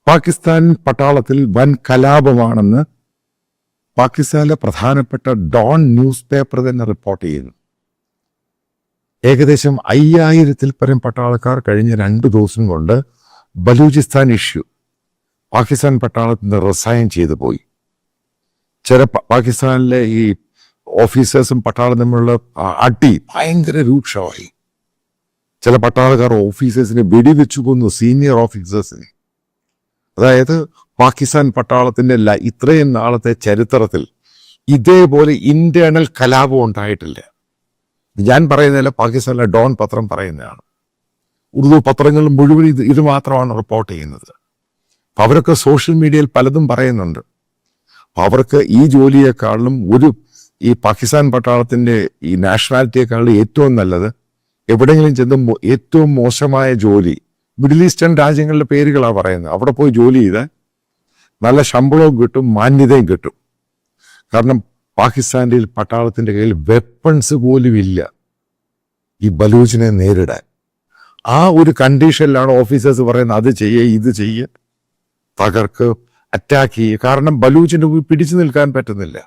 പാകിസ്ഥാൻ പട്ടാളത്തിൽ വൻ കലാപമാണെന്ന് പാകിസ്ഥാനിലെ പ്രധാനപ്പെട്ട ഡോൺ ന്യൂസ് പേപ്പർ തന്നെ റിപ്പോർട്ട് ചെയ്യുന്നു. ഏകദേശം 5000-ൽ പരം പട്ടാളക്കാർ കഴിഞ്ഞ 2 ദിവസം കൊണ്ട് ബലൂചിസ്ഥാൻ ഇഷ്യൂ പാകിസ്ഥാൻ പട്ടാളത്തിൽ നിന്ന് റിസൈൻ ചെയ്തു പോയി. ചില പാകിസ്ഥാനിലെ ഈ ഓഫീസേഴ്സും പട്ടാളം തമ്മിലുള്ള അടി ഭയങ്കര രൂക്ഷമായി. ചില പട്ടാളക്കാർ ഓഫീസേഴ്സിനെ വെടിവെച്ചു കൊന്നു, സീനിയർ ഓഫീസേഴ്സിനെ. അതായത് പാകിസ്ഥാൻ പട്ടാളത്തിന്റെ ഇത്രയും നാളത്തെ ചരിത്രത്തിൽ ഇതേപോലെ ഇന്റേണൽ കലാപം ഉണ്ടായിട്ടില്ല. ഞാൻ പറയുന്നതല്ല, പാകിസ്ഥാനിലെ ഡോൺ പത്രം പറയുന്നതാണ്. ഉറുദു പത്രങ്ങൾ മുഴുവൻ ഇത് മാത്രമാണ് റിപ്പോർട്ട് ചെയ്യുന്നത്. അപ്പം അവരൊക്കെ സോഷ്യൽ മീഡിയയിൽ പലതും പറയുന്നുണ്ട്. അപ്പം അവർക്ക് ഈ ജോലിയെക്കാളും ഈ പാകിസ്ഥാൻ പട്ടാളത്തിന്റെ ഈ നാഷണാലിറ്റിയെക്കാളും ഏറ്റവും നല്ലത് എവിടെയെങ്കിലും ചെന്ന് ഏറ്റവും മോശമായ ജോലി മിഡിൽ ഈസ്റ്റേൺ രാജ്യങ്ങളുടെ പേരുകളാണ് പറയുന്നത്. അവിടെ പോയി ജോലി ചെയ്താൽ നല്ല ശമ്പളവും കിട്ടും, മാന്യതയും കിട്ടും. കാരണം പാകിസ്ഥാന്റെ പട്ടാളത്തിന്റെ കയ്യിൽ വെപ്പൺസ് പോലും ഇല്ല ഈ ബലൂച്ചിനെ നേരിടാൻ. ആ ഒരു കണ്ടീഷനിലാണ് ഓഫീസേഴ്സ് പറയുന്നത്, അത് ചെയ്യേ, ഇത് ചെയ്യേ, തകർക്ക്, അറ്റാക്ക് ചെയ്യുക. കാരണം ബലൂച്ചിന്റെ പിടിച്ചു നിൽക്കാൻ പറ്റുന്നില്ല.